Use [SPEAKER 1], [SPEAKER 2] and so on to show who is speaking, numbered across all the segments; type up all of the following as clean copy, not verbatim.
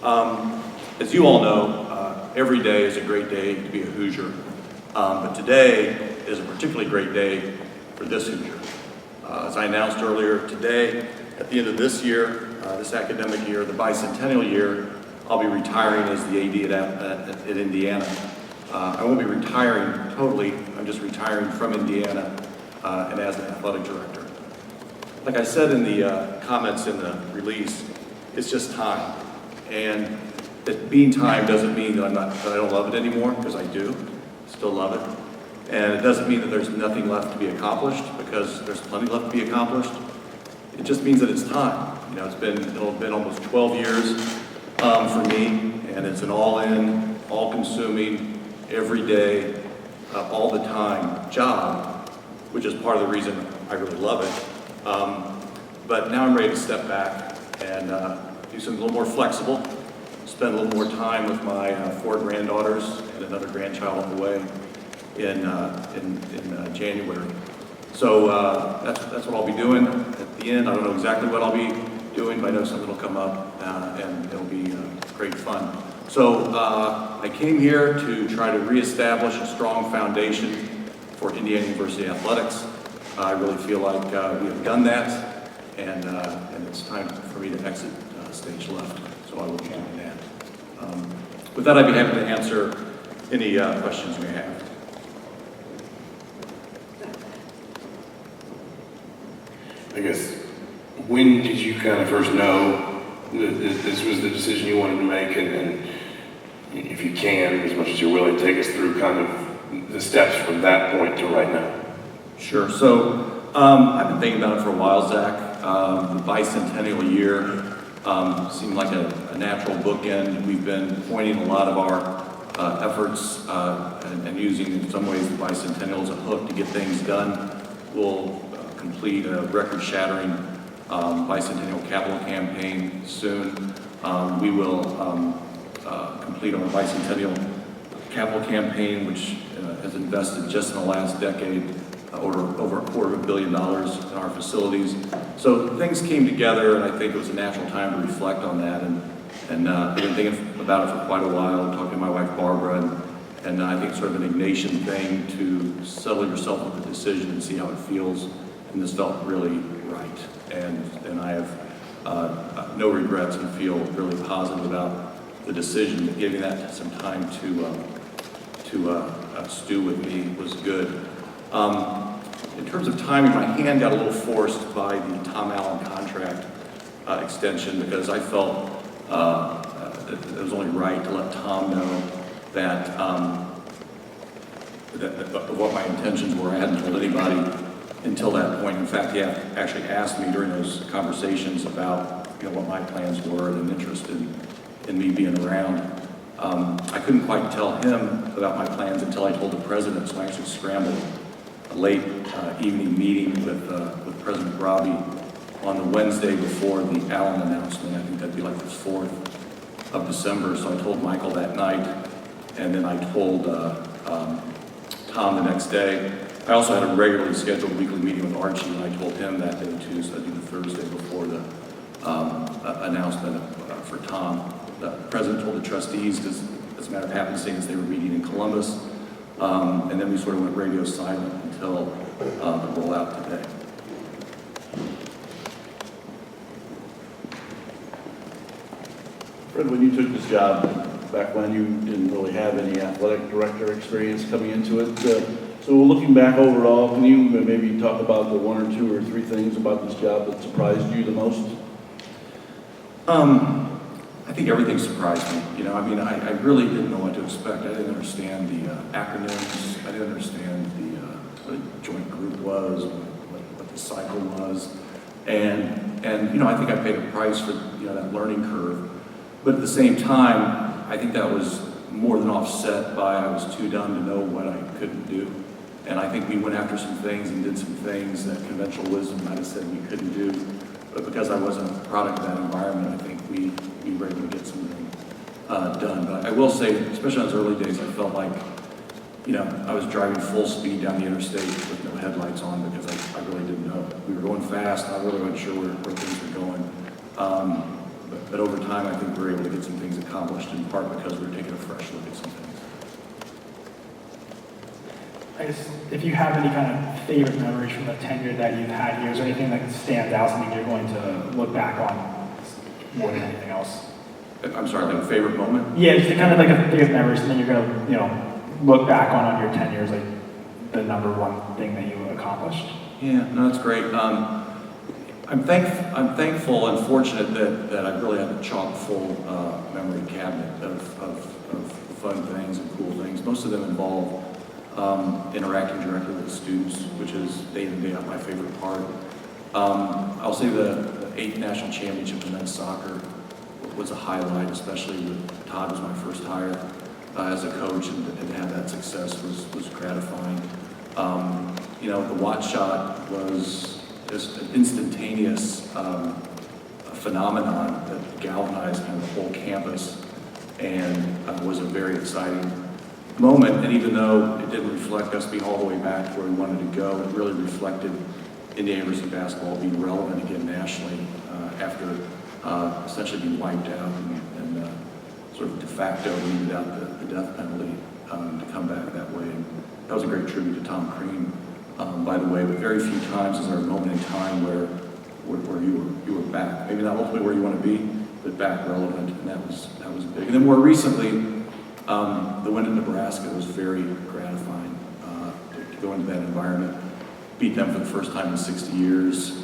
[SPEAKER 1] As you all know, every day is a great day to be a Hoosier, but today is a particularly great day for this Hoosier. As I announced earlier today, at the end of this year, this academic year, the bicentennial year, I'll be retiring as the AD at Indiana. I won't be retiring totally, I'm just retiring from Indiana and as an athletic director. Like I said in the comments in the release, it's just time. And that being time doesn't mean that I don't love it anymore, because I do, still love it. And it doesn't mean that there's nothing left to be accomplished, because there's plenty left to be accomplished. It just means that it's time. You know, it'll have been almost 12 years for me, and it's an all-in, all-consuming, every day, all the time job, which is part of the reason I really love it. But now I'm ready to step back and do something a little more flexible, spend a little more time with my 4 granddaughters and another grandchild on the way in January. So that's what I'll be doing at the end. I don't know exactly what I'll be doing, but I know something will come up and it'll be great fun. So I came here to try to reestablish a strong foundation for Indiana University athletics. I really feel like we have done that, and it's time for me to exit stage left. So I will be doing that. With that, I'd be happy to answer any questions you may have.
[SPEAKER 2] I guess, when did you kind of first know that this was the decision you wanted to make, and if you can, as much as you're willing, take us through kind of the steps from that point to right now?
[SPEAKER 1] Sure. So I've been thinking about it for a while, Zach. The bicentennial year seemed like a natural bookend. We've been pointing a lot of our efforts and using, in some ways, the bicentennial as a hook to get things done. We'll complete a record-shattering bicentennial capital campaign soon. We will complete our bicentennial capital campaign, which has invested just in the last decade over $250 million in our facilities. So things came together, and I think it was a natural time to reflect on that. And I've been thinking about it for quite a while, talking to my wife Barbara, and I think it's sort of an Ignatian thing to settle yourself with a decision and see how it feels. And this felt really right. And I have no regrets and feel really positive about the decision. Giving that some time to stew with me was good. In terms of timing, my hand got a little forced by the Tom Allen contract extension, because I felt that it was only right to let Tom know that, that what my intentions were. I hadn't told anybody until that point. In fact, he actually asked me during those conversations about what my plans were and an interest in me being around. I couldn't quite tell him about my plans until I told the president, so I actually scrambled a late evening meeting with President Robbie on the Wednesday before the Allen announcement. I think that'd be like the 4th of December. So I told Michael that night, and then I told Tom the next day. I also had a regularly scheduled weekly meeting with Archie, and I told him that day too, so I think the Thursday before the announcement for Tom. The president told the trustees, because as a matter of happenstance, they were meeting in Columbus, and then we sort of went radio silent until the rollout today.
[SPEAKER 3] Fred, when you took this job back when, you didn't really have any athletic director experience coming into it. So looking back overall, can you maybe talk about the 1 or 2 or 3 things about this job that surprised you the most?
[SPEAKER 1] I think everything surprised me. I really didn't know what to expect. I didn't understand the acronyms. I didn't understand what a joint group was, what the cycle was. And I think I paid a price for that learning curve. But at the same time, I think that was more than offset by I was too dumb to know what I couldn't do. And I think we went after some things and did some things that conventional wisdom might have said we couldn't do. But because I wasn't a product of that environment, I think we were able to get something done. But I will say, especially in those early days, I felt like, I was driving full speed down the interstate with no headlights on, because I really didn't know. We were going fast, and I really wasn't sure where things were going. But over time, I think we're able to get some things accomplished, in part because we're taking a fresh look at some things.
[SPEAKER 4] I guess if you have any kind of favorite memories from the tenure that you've had here, is there anything that stands out, something you're going to look back on more than anything else?
[SPEAKER 1] I'm sorry, like a favorite moment?
[SPEAKER 4] Yeah, just kind of like a favorite memory, something you're going to, look back on your tenure as like the number one thing that you accomplished.
[SPEAKER 1] Yeah, no, that's great. I'm thankful and fortunate that I really have a chock full memory cabinet of fun things and cool things. Most of them involve interacting directly with the students, which is day in and day out my favorite part. I'll say the 8th national championship in men's soccer was a highlight, especially with Todd was my first hire as a coach, and to have that success was gratifying. The watch shot was just an instantaneous phenomenon that galvanized kind of the whole campus, and was a very exciting moment. And even though it didn't reflect us being all the way back to where we wanted to go, it really reflected Indiana University basketball being relevant again nationally after essentially being wiped out and sort of de facto weeded out the death penalty to come back that way. And that was a great tribute to Tom Crean, by the way, but very few times is there a moment in time where you were back. Maybe not ultimately where you want to be, but back relevant, and that was big. And then more recently, the win in Nebraska was very gratifying to go into that environment, beat them for the first time in 60 years.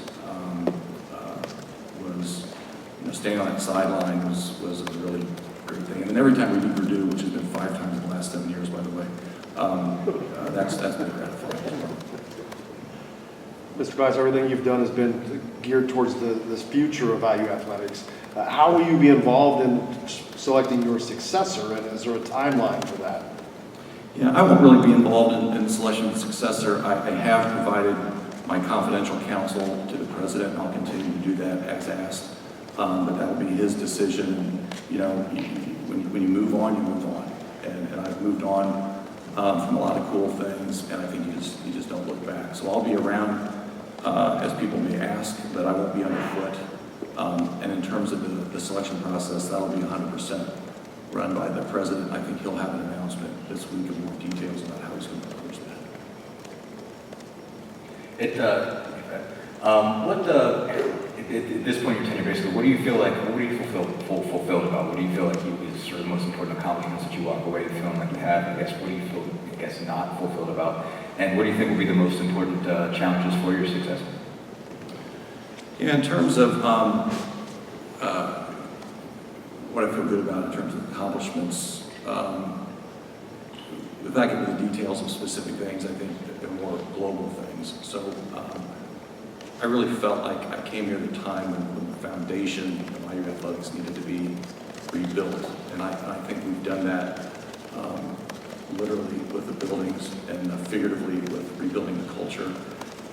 [SPEAKER 1] Staying on that sideline was a really great thing. And then every time we beat Purdue, which has been 5 times in the last 7 years, by the way, that's been gratifying as well.
[SPEAKER 5] Mr. Bice, everything you've done has been geared towards this future of IU athletics. How will you be involved in selecting your successor, and is there a timeline for that?
[SPEAKER 1] Yeah, I won't really be involved in the selection of the successor. I have provided my confidential counsel to the president, and I'll continue to do that as asked. But that will be his decision. When you move on, you move on. And I've moved on from a lot of cool things, and I think you just don't look back. So I'll be around as people may ask, but I won't be underfoot. And in terms of the selection process, that'll be 100% run by the president. I think he'll have an announcement this week of more details about how he's going to approach that.
[SPEAKER 6] At this point in your tenure, basically, what do you feel fulfilled about? What do you feel like is sort of the most important accomplishments that you walk away feeling like you have? I guess, what do you feel, not fulfilled about? And what do you think will be the most important challenges for your success?
[SPEAKER 1] Yeah, in terms of what I feel good about in terms of accomplishments, without getting into the details of specific things, I think that they're more global things. So I really felt like I came here at a time when the foundation of IU athletics needed to be rebuilt. And I think we've done that literally with the buildings and figuratively with rebuilding the culture.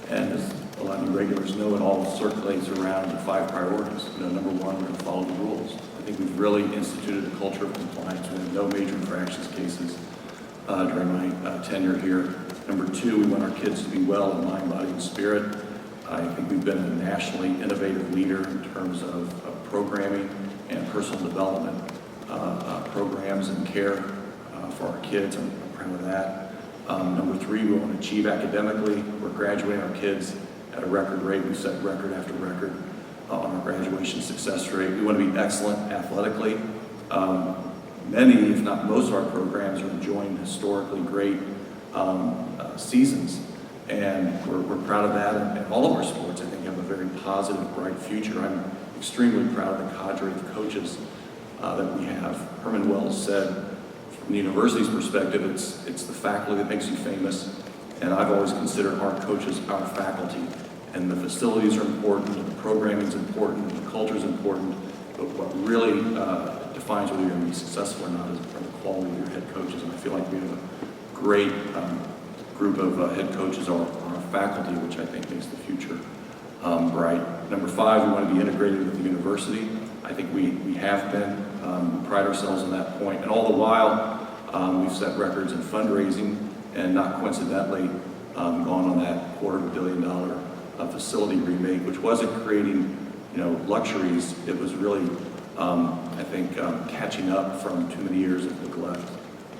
[SPEAKER 1] And as a lot of you regulars know, it all circulates around the 5 priorities. Number 1, we're going to follow the rules. I think we've really instituted a culture of compliance. We have no major infractions cases during my tenure here. Number 2, we want our kids to be well in mind, body, and spirit. I think we've been a nationally innovative leader in terms of programming and personal development programs and care for our kids. I'm proud of that. Number 3, we want to achieve academically. We're graduating our kids at a record rate. We set record after record on our graduation success rate. We want to be excellent athletically. Many, if not most of our programs are enjoying historically great seasons. And we're proud of that, and all of our sports, I think, have a very positive, bright future. I'm extremely proud of the cadre of coaches that we have. Herman Wells said, from the university's perspective, it's the faculty that makes you famous, and I've always considered our coaches our faculty. And the facilities are important, and the programming is important, and the culture is important, but what really defines whether you're going to be successful or not is the quality of your head coaches. And I feel like we have a great group of head coaches are our faculty, which I think makes the future bright. Number 5, we want to be integrated with the university. I think we have been. We pride ourselves on that point. And all the while, we've set records in fundraising and not coincidentally gone on that $250 million facility remake, which wasn't creating luxuries. It was really I think catching up from too many years of neglect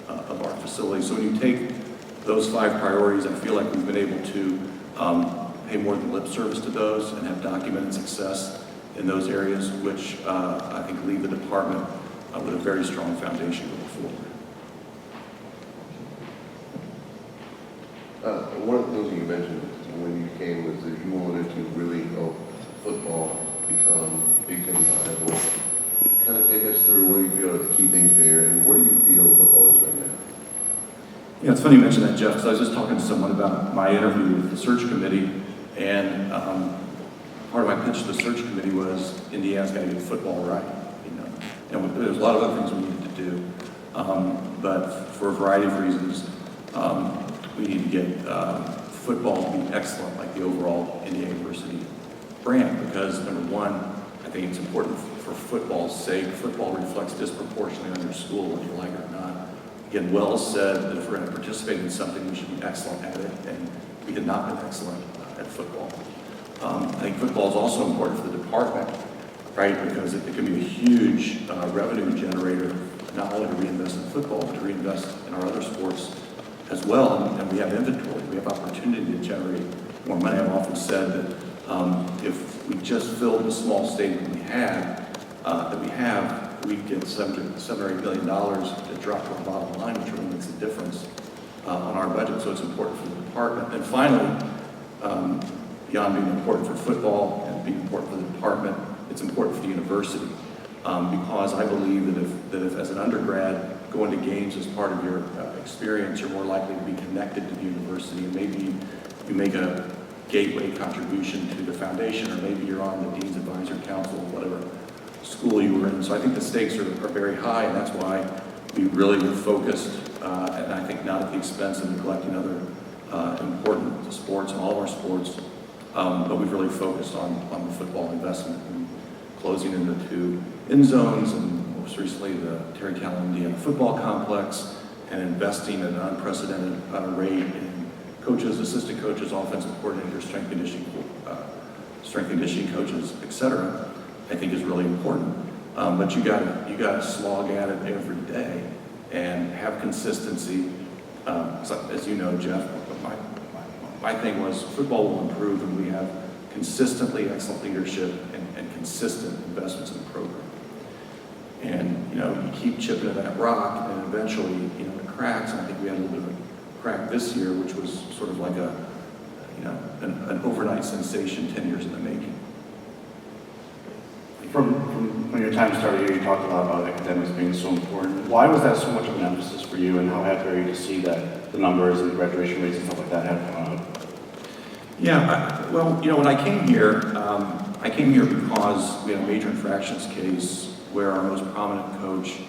[SPEAKER 1] of our facilities. So when you take those 5 priorities, I feel like we've been able to pay more than lip service to those and have documented success in those areas, which I think leave the department with a very strong foundation going forward.
[SPEAKER 7] One of the things that you mentioned when you came was that you wanted to really help football become Big Ten viable. Kind of take us through what you feel are the key things there, and where do you feel football is right now?
[SPEAKER 1] Yeah, it's funny you mention that, Jeff, because I was just talking to someone about my interview with the search committee, and part of my pitch to the search committee was Indiana's got to get football right, you know, and there's a lot of other things we needed to do, but for a variety of reasons, we need to get football to be excellent, like the overall Indiana University brand, because number one, I think it's important for football's sake. Football reflects disproportionately on your school, whether you like it or not. Again, Wells said that if we're going to participate in something, we should be excellent at it, and we had not been excellent at football. I think football is also important for the department, right, because it can be a huge revenue generator, not only to reinvest in football, but to reinvest in our other sports as well, and we have inventory, we have opportunity to generate more money. I've often said that if we just filled the small stadium we have, we'd get $7 or $8 billion to drop to our bottom line, which really makes a difference on our budget, so it's important for the department. And finally, beyond being important for football and being important for the department, it's important for the university, because I believe that if as an undergrad, going to games as part of your experience, you're more likely to be connected to the university, and maybe you make a gateway contribution to the foundation, or maybe you're on the Dean's Advisory Council, whatever school you were in. So I think the stakes are very high, and that's why we really were focused, and I think not at the expense of neglecting other important sports and all of our sports, but we've really focused on the football investment and closing in the 2 end zones, and most recently the Terry Callan Indiana football complex, and investing at an unprecedented rate in coaches, assistant coaches, offensive coordinators, strength conditioning coaches, etc. I think is really important. But you got to slog at it every day and have consistency. So, as you know, Jeff, my thing was football will improve when we have consistently excellent leadership and consistent investments in the program. And, you know, you keep chipping at that rock, and eventually, you know, it cracks. And I think we had a little bit of a crack this year, which was sort of like an overnight sensation 10 years in the making.
[SPEAKER 3] From when your time started here, you talked a lot about academics being so important. Why was that so much of an emphasis for you, and how happy are you to see that the numbers and graduation rates and stuff like that have come out?
[SPEAKER 1] Yeah, well, you know, when I came here because we had a major infractions case where our most prominent coach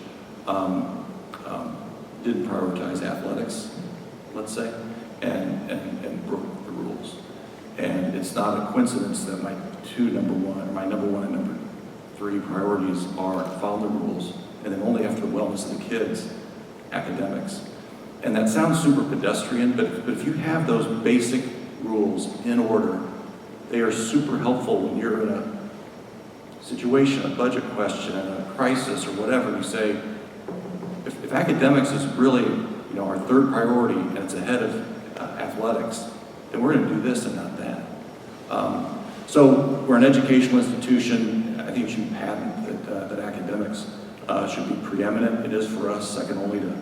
[SPEAKER 1] didn't prioritize athletics, let's say, and broke the rules. And it's not a coincidence that my number one and number 3 priorities are follow the rules, and then only after the wellness of the kids, academics. And that sounds super pedestrian, but if you have those basic rules in order, they are super helpful when you're in a situation, a budget question, a crisis, or whatever. You say, if academics is really, you know, our 3rd priority and it's ahead of athletics, then we're going to do this and not that. So we're an educational institution. I think it should be patent that academics should be preeminent. It is for us, second only to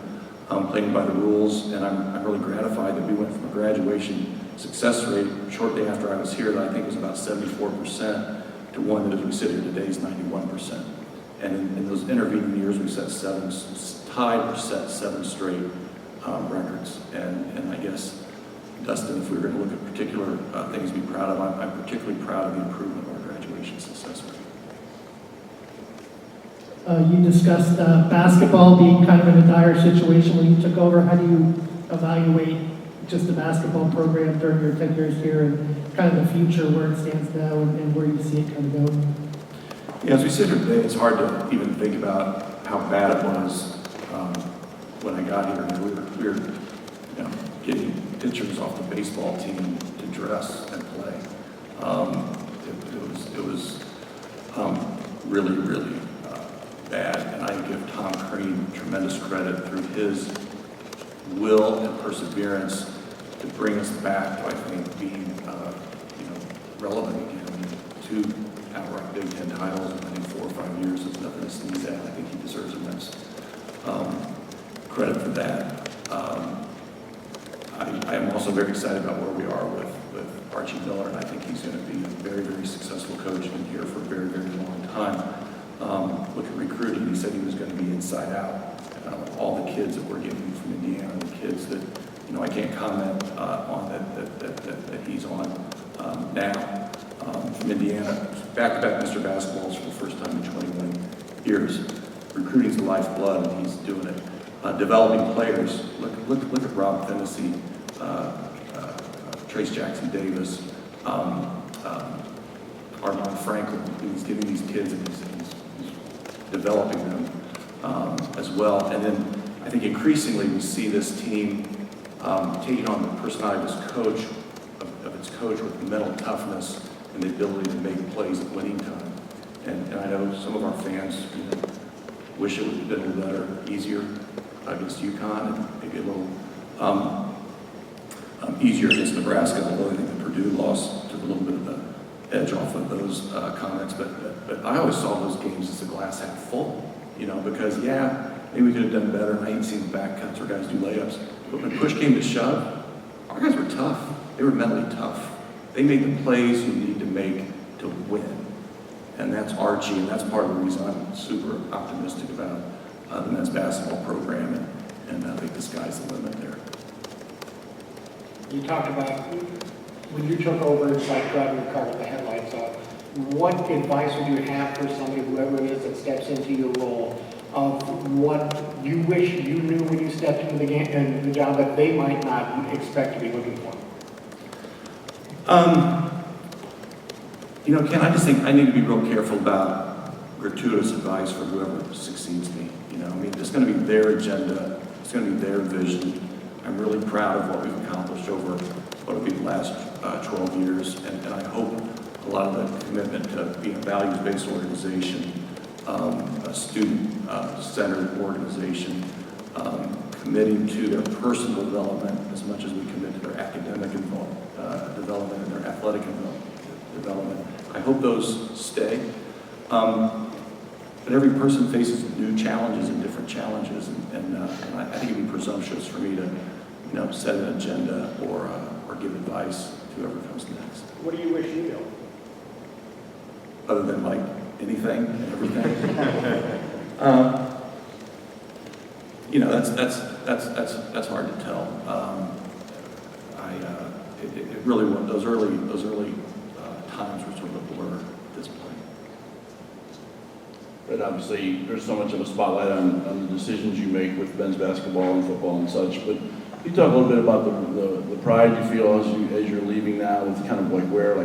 [SPEAKER 1] playing by the rules. And I'm really gratified that we went from a graduation success rate shortly after I was here that I think was about 74% to one that as we sit here today is 91%. And in those intervening years, we set 7 straight records. And I guess, Dustin, if we were going to look at particular things to be proud of, I'm particularly proud of the improvement of our graduation success rate.
[SPEAKER 8] You discussed basketball being kind of in a dire situation when you took over. How do you evaluate just the basketball program during your 10 years here and kind of the future, where it stands now and where you see it kind of going?
[SPEAKER 1] Yeah, as we sit here today, it's hard to even think about how bad it was when I got here. I mean, we were you know, getting pitchers off the baseball team to dress and play. It was really, really bad, and I give Tom Crean tremendous credit through his will and perseverance to bring us back to, I think, being, relevant again. I mean, 2 outright Big Ten titles in, I think, 4 or 5 years is nothing to sneeze at. I think he deserves immense credit for that. I am also very excited about where we are with Archie Miller, and I think he's going to be a very, very successful coach and here for a very, very long time. Look at recruiting. He said he was going to be inside out. All the kids that we're getting from Indiana, the kids that, I can't comment on that he's on now from Indiana. Back-to-back Mr. Basketballs for the first time in 21 years. Recruiting's the lifeblood, and he's doing it. Developing players. Look at Rob Fennessy, Trace Jackson Davis, Armand Franklin. He's getting these kids and he's developing them as well. And then I think increasingly we see this team taking on the personality of its coach, of its coach with mental toughness and the ability to make plays at winning time. And I know some of our fans wish it would have been a little better, easier against UConn, and maybe a little easier against Nebraska, although I think the Purdue loss took a little bit of the edge off of those comments. But I always saw those games as a glass half full, because, maybe we could have done better, and I ain't seen the back cuts or guys do layups. But when push came to shove, our guys were tough. They were mentally tough. They made the plays you need to make to win. And that's Archie, and that's part of the reason I'm super optimistic about the men's basketball program, and I think the sky's the limit there.
[SPEAKER 9] You talked about when you took over, it's like driving a car with the headlights off. What advice would you have for somebody, whoever it is that steps into your role, of what you wish you knew when you stepped into the game and the job that they might not expect to be looking for?
[SPEAKER 1] Ken, I just think I need to be real careful about gratuitous advice for whoever succeeds me. It's going to be their agenda. It's going to be their vision. I'm really proud of what we've accomplished over what will be the last 12 years, and I hope a lot of the commitment to being a values-based organization, a student-centered organization, committing to their personal development as much as we commit to their academic development and their athletic development. I hope those stay. But every person faces new challenges and different challenges, and I think it'd be presumptuous for me to, set an agenda or give advice to whoever comes next.
[SPEAKER 9] What do you wish you knew?
[SPEAKER 1] Other than like anything and everything. That's hard to tell. It really was those early times were sort of a blur at this point.
[SPEAKER 3] But obviously, there's so much of a spotlight on the decisions you make with men's basketball and football and such. But can you talk a little bit about the pride you feel as you're leaving now, with kind of like where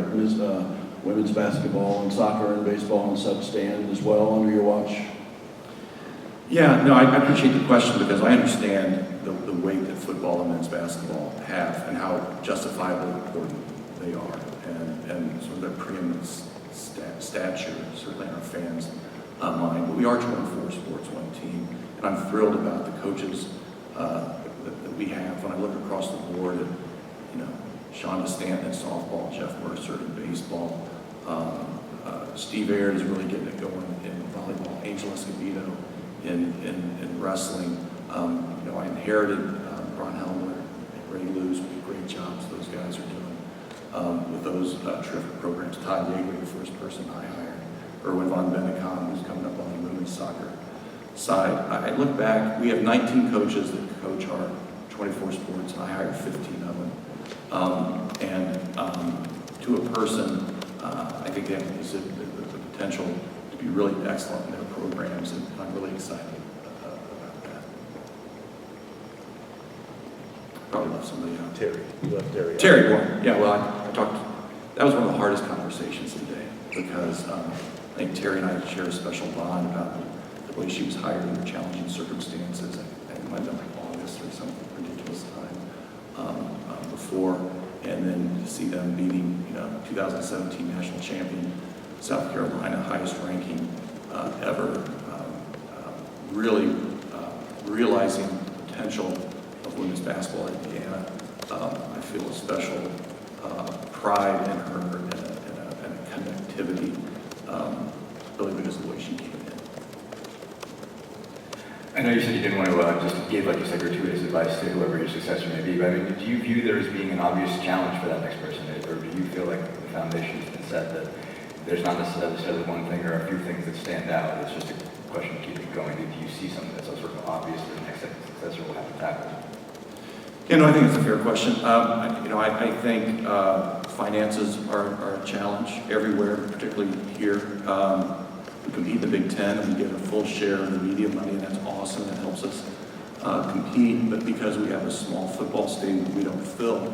[SPEAKER 3] women's basketball and soccer and baseball and such stand as well under your watch?
[SPEAKER 1] Yeah, no, I appreciate the question because I understand the weight that football and men's basketball have and how justifiably important they are, and sort of their preeminent stature, certainly in our fans' mind. But we are 24 sports, one team, and I'm thrilled about the coaches that we have. When I look across the board at, Shonda Stanton in softball, Jeff Mercer in baseball, Steve Aird is really getting it going in volleyball, Angel Escobedo in wrestling. I inherited Ron Helmer and Ray Lewis with great jobs those guys are doing with those terrific programs. Todd Yeager, the first person I hired. Erwin von Bennekom, who's coming up on the women's soccer side. I look back, we have 19 coaches that coach our 24 sports, and I hired 15 of them. To a person, I think they have the potential to be really excellent in their programs, and I'm really excited about that. Probably left somebody out.
[SPEAKER 3] Terry. You left Terry.
[SPEAKER 1] Terry, yeah, well, I talked, that was one of the hardest conversations today, because I think Terry and I share a special bond about the way she was hired under challenging circumstances. I think it might have been like August or some ridiculous time before, and then to see them beating, 2017 national champion South Carolina, highest ranking ever, really realizing the potential of women's basketball at Indiana. I feel a special pride in her and a connectivity, really because of the way she came in.
[SPEAKER 6] I know you said you didn't want to just give, like you said, gratuitous advice to whoever your successor may be, but I mean, do you view there as being an obvious challenge for that next person, or do you feel like the foundation has been set that there's not necessarily one thing or a few things that stand out, it's just a question of keeping going? Do you see something that's sort of obvious that the next successor will have to tackle?
[SPEAKER 1] You know, I think it's a fair question. I think finances are a challenge everywhere, particularly here. We compete in the Big Ten, and we get a full share of the media money, and that's awesome. That helps us compete. But because we have a small football stadium that we don't fill,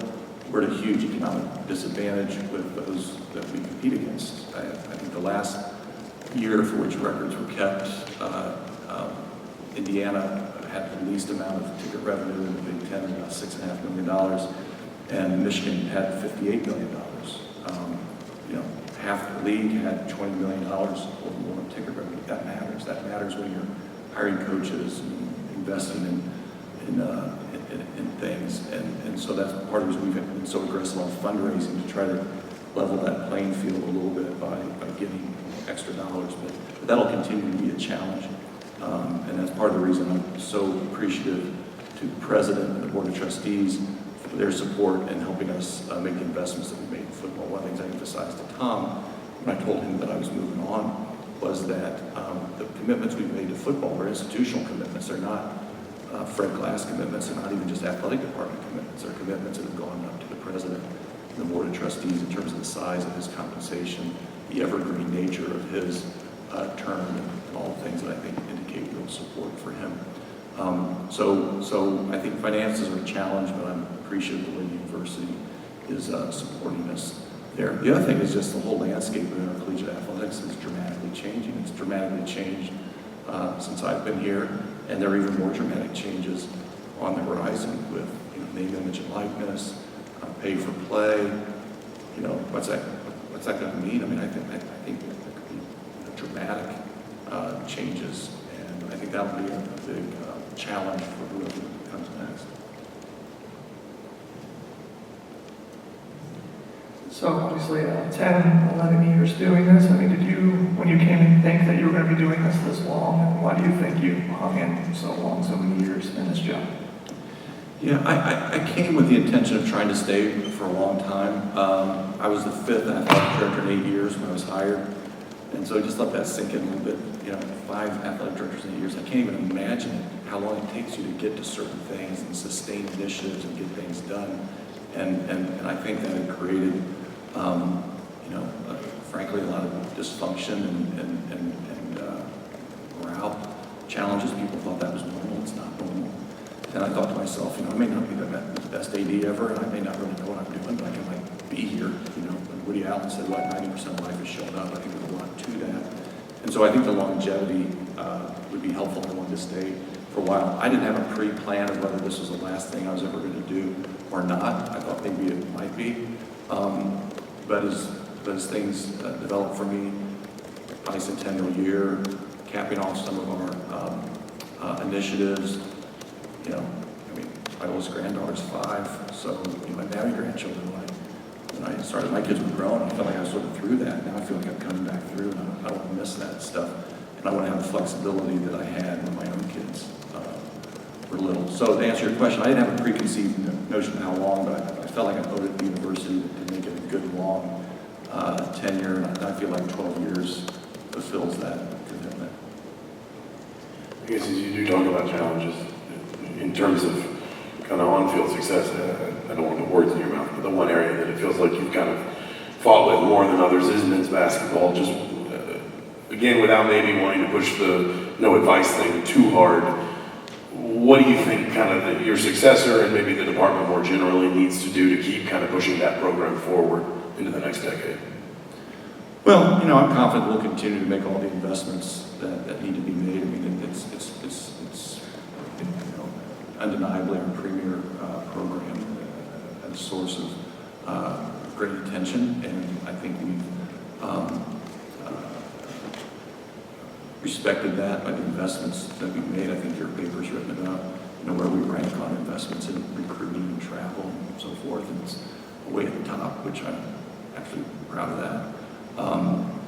[SPEAKER 1] we're at a huge economic disadvantage with those that we compete against. I think the last year for which records were kept, Indiana had the least amount of ticket revenue in the Big Ten, about $6.5 million, and Michigan had $58 million. Half the league had $20 million or more in ticket revenue. That matters. That matters when you're hiring coaches and investing in things. And so that's part of the reason we've been so aggressive on fundraising to try to level that playing field a little bit by getting extra dollars. But that'll continue to be a challenge. And that's part of the reason I'm so appreciative to the president and the board of trustees for their support in helping us make the investments that we made in football. One of the things I emphasized to Tom when I told him that I was moving on was that the commitments we've made to football are institutional commitments. They're not Fred Glass commitments. They're not even just athletic department commitments. They're commitments that have gone up to the president and the board of trustees in terms of the size of his compensation, the evergreen nature of his term, and all the things that I think indicate real support for him. So I think finances are a challenge, but I'm appreciative of the way the university is supporting us there. The other thing is just the whole landscape of our collegiate athletics is dramatically changing. It's dramatically changed since I've been here, and there are even more dramatic changes on the horizon with name, image, and likeness, pay for play. What's that going to mean? I mean, I think there could be dramatic changes, and I think that will be a big challenge for whoever comes next.
[SPEAKER 10] So obviously 10, 11 years doing this. I mean, did you, when you came in, think that you were going to be doing this long? And why do you think you hung in so long, so many years in this job?
[SPEAKER 1] Yeah, I came with the intention of trying to stay for a long time. I was the 5th athletic director in 8 years when I was hired. And so just let that sink in a little bit. 5 athletic directors in 8 years. I can't even imagine how long it takes you to get to certain things and sustain initiatives and get things done. And I think that it created, frankly, a lot of dysfunction and morale challenges. People thought that was normal. It's not normal. And I thought to myself, I may not be the best AD ever, and I may not really know what I'm doing, but I can be here. And Woody Allen said, 90% of life is showing up. I think there's a lot to that. And so I think the longevity would be helpful. I wanted to stay for a while. I didn't have a pre-plan of whether this was the last thing I was ever going to do or not. I thought maybe it might be. But as things developed for me, bicentennial year, capping off some of our initiatives, my oldest granddaughter's 5, so my married grandchildren, when I started, my kids were grown. I felt like I was sort of through that. Now I feel like I'm coming back through, and I don't want to miss that stuff. And I want to have the flexibility that I had when my own kids were little. So to answer your question, I didn't have a preconceived notion of how long, but I felt like I owed it to the university to make it a good, long tenure, and I feel like 12 years fulfills that commitment.
[SPEAKER 2] I guess as you do talk about challenges, in terms of kind of on-field success, I don't want to put words in your mouth, but the one area that it feels like you've kind of fought with more than others is men's basketball. Just, again, without maybe wanting to push the no advice thing too hard, what do you think kind of your successor and maybe the department more generally needs to do to keep kind of pushing that program forward into the next decade?
[SPEAKER 1] Well, I'm confident we'll continue to make all the investments that need to be made. I mean, it's undeniably our premier program, a source of great attention, and I think we've respected that by the investments that we've made. I think your paper's written about, where we rank on investments in recruiting and travel and so forth, and it's way at the top, which I'm actually proud of that.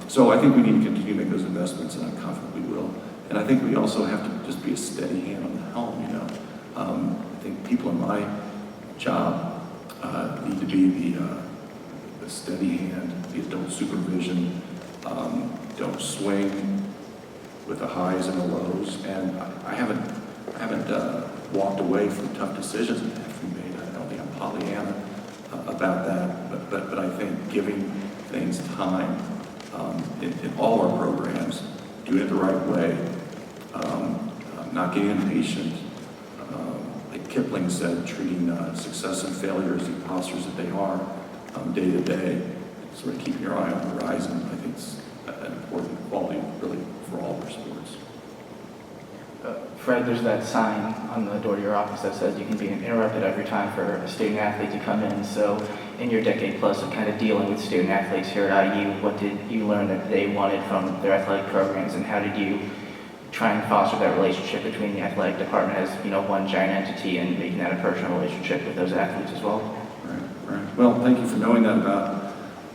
[SPEAKER 1] So I think we need to continue to make those investments, and I'm confident we will. And I think we also have to just be a steady hand on the helm, I think people in my job need to be the steady hand, the adult supervision, don't swing with the highs and the lows. And I haven't walked away from tough decisions that have to be made. I don't think I'm Pollyanna about that, but I think giving things time in all our programs, doing it the right way, not getting impatient. Like Kipling said, treating success and failure as the imposters that they are day to day, sort of keeping your eye on the horizon. I think it's an important quality really for all of our sports.
[SPEAKER 11] Fred, there's that sign on the door to your office that says you can be interrupted every time for a student athlete to come in. So in your decade plus of kind of dealing with student athletes here at IU, what did you learn that they wanted from their athletic programs, and how did you try and foster that relationship between the athletic department as, one giant entity and making that a personal relationship with those athletes as well?
[SPEAKER 1] Right. Well, thank you for knowing that about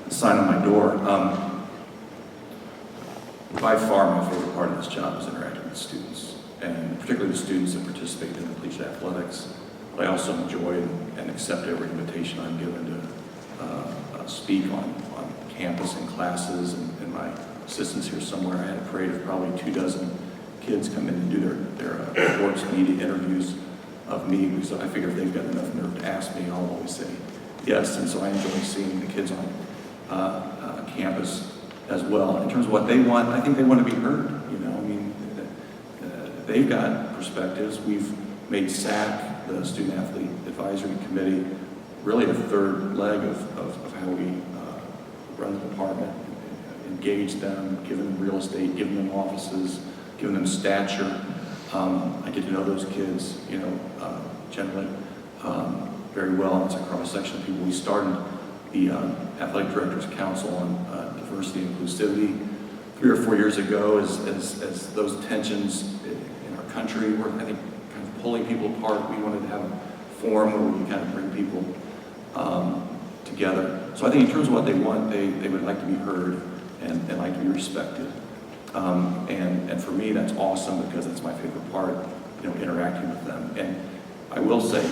[SPEAKER 1] the sign on my door. By far, my favorite part of this job is interacting with students, and particularly the students that participate in collegiate athletics. But I also enjoy and accept every invitation I'm given to speak on campus in classes, and my assistants here somewhere. I had a parade of probably 24 kids come in and do their sports media interviews of me, because I figure if they've got enough nerve to ask me, I'll always say yes. And so I enjoy seeing the kids on campus as well. In terms of what they want, I think they want to be heard. They've got perspectives. We've made SAC, the Student Athlete Advisory Committee, really a third leg of how we run the department, engage them, give them real estate, give them offices, give them stature. I get to know those kids, generally very well. It's a cross-section of people. We started the Athletic Directors Council on Diversity and Inclusivity 3 or 4 years ago as those tensions in our country were, I think, kind of pulling people apart. We wanted to have a forum where we could kind of bring people together. So I think in terms of what they want, they would like to be heard and like to be respected. And for me, that's awesome, because that's my favorite part, interacting with them. And I will say,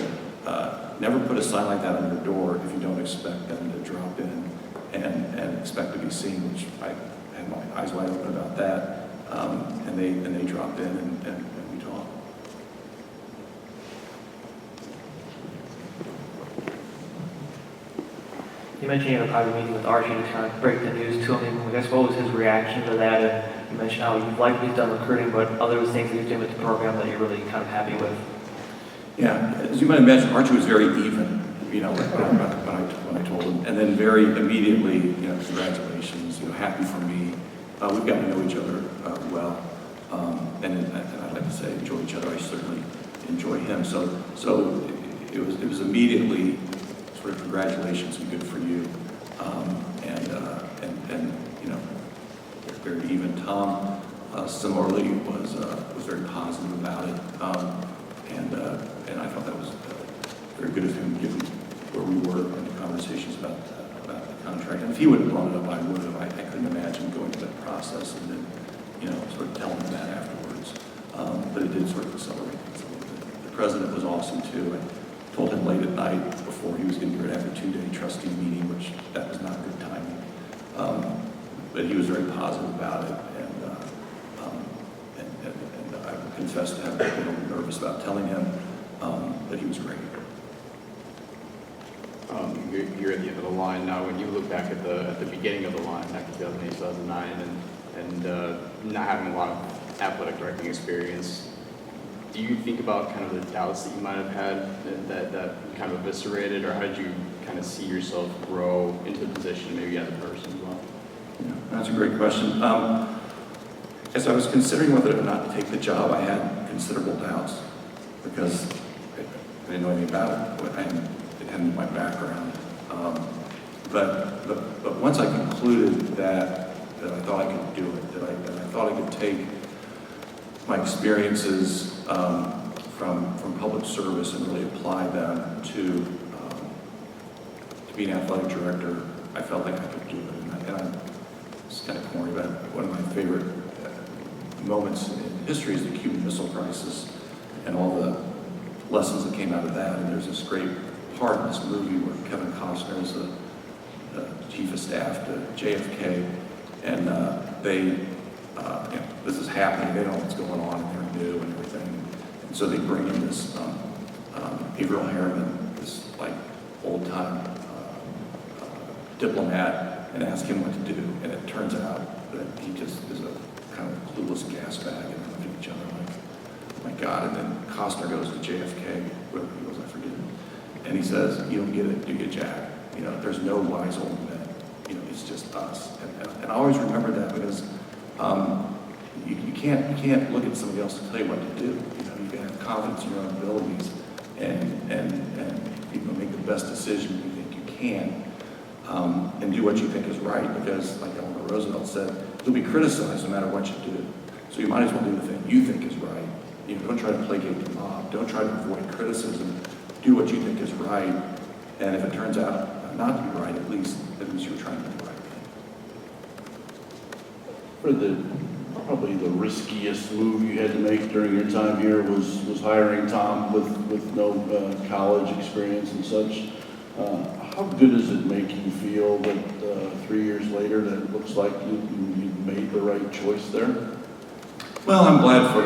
[SPEAKER 1] never put a sign like that on your door if you don't expect them to drop in and expect to be seen, which I had my eyes wide open about that. And they dropped in and we talked.
[SPEAKER 12] You mentioned you had a private meeting with Archie to kind of break the news to him. I guess what was his reaction to that? And you mentioned how you've likely done recruiting, but other things that you're doing with the program that you're really kind of happy with.
[SPEAKER 1] Yeah, as you might imagine, Archie was very even, when I told him, and then very immediately, congratulations, happy for me. We've gotten to know each other well, and I'd like to say enjoy each other. I certainly enjoy him. So it was immediately sort of congratulations and good for you, and very even. Tom similarly was very positive about it, and I thought that was very good of him, given where we were in the conversations about the contract. And if he would have brought it up, I would have. I couldn't imagine going through that process and then, sort of telling him that afterwards. But it did sort of accelerate things a little bit. The president was awesome too. I told him late at night before he was getting ready to have a 2-day trustee meeting, which that was not good timing. But he was very positive about it, and I confess to having been a little nervous about telling him, but he was great.
[SPEAKER 13] You're at the end of the line now. When you look back at the beginning of the line, back in 2008, 2009, and not having a lot of athletic directing experience, do you think about kind of the doubts that you might have had that kind of eviscerated, or how did you kind of see yourself grow into the position, maybe as a person as well?
[SPEAKER 1] Yeah, that's a great question. As I was considering whether or not to take the job, I had considerable doubts, because I didn't know anything about it. It hadn't my background. But once I concluded that I thought I could do it, that I thought I could take my experiences from public service and really apply them to be an athletic director, I felt like I could do it. And I'm just kind of corny, but one of my favorite moments in history is the Cuban Missile Crisis and all the lessons that came out of that. And there's this great part in this movie where Kevin Costner is the chief of staff to JFK, and this is happening. They don't know what's going on, and they're new and everything. And so they bring in this Henke Herman, this like old-time diplomat, and ask him what to do. And it turns out that he just is a kind of clueless gas bag, and they look at each other like, oh my God. And then Costner goes to JFK, whoever he was, I forget, and he says, you don't get it, you get Jack. You know, there's no wise old men. You know, it's just us. And I always remember that because you can't look at somebody else to tell you what to do. You know, you can have confidence in your own abilities and you know, make the best decision you think you can, and do what you think is right, because like Eleanor Roosevelt said, you'll be criticized no matter what you do. So you might as well do the thing you think is right. You know, don't try to placate the mob. Don't try to avoid criticism. Do what you think is right. And if it turns out not to be right, at least you're trying to do the right thing.
[SPEAKER 3] For probably the riskiest move you had to make during your time here was hiring Tom with no college experience and such. How good does it make you feel that 3 years later that it looks like you made the right choice there?
[SPEAKER 1] Well, I'm glad for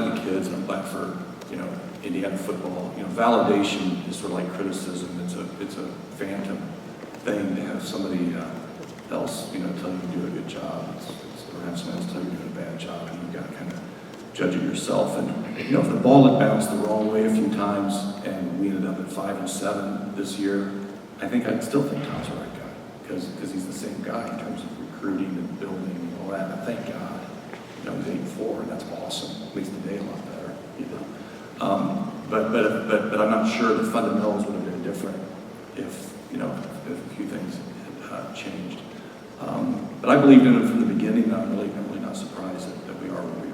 [SPEAKER 1] the kids, and I'm glad for, you know, Indiana football. You know, validation is sort of like criticism. It's a phantom thing to have somebody else, you know, tell you to do a good job. Or have someone else tell you to do a bad job, and you've got to kind of judge it yourself. And you know, if the ball had bounced the wrong way a few times, and we ended up at 5-7 this year, I think I'd still think Tom's the right guy, because he's the same guy in terms of recruiting and building and all that. And thank God, you know, he's 8-4, and that's awesome. It makes the day a lot better, you know. But I'm not sure the fundamentals would have been different if, you know, if a few things had changed. But I believed in it from the beginning, and I'm really not surprised that we are where we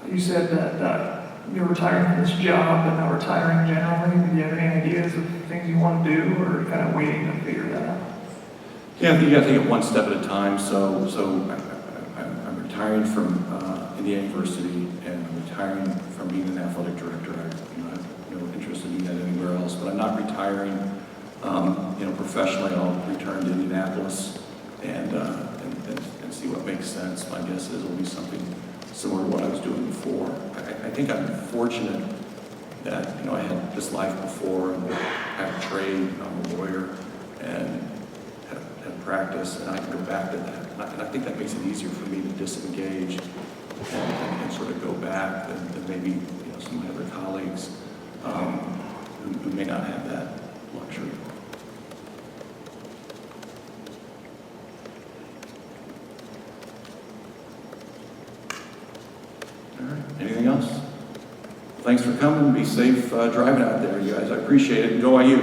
[SPEAKER 1] are.
[SPEAKER 10] You said that you're retiring from this job, but not retiring generally. Do you have any ideas of things you want to do, or kind of waiting to figure that out?
[SPEAKER 1] Yeah, I think you got to take it one step at a time. So I'm retiring from Indiana University, and I'm retiring from being an athletic director. I have no interest in doing that anywhere else, but I'm not retiring. You know, professionally, I'll return to Indianapolis and see what makes sense. My guess is it'll be something similar to what I was doing before. I think I'm fortunate that, you know, I had this life before, and I have a trade, I'm a lawyer, and have practice, and I can go back to that. And I think that makes it easier for me to disengage and sort of go back than maybe, you know, some of my other colleagues who may not have that luxury. All right, anything else? Thanks for coming. Be safe driving out there, you guys. I appreciate it. And go IU.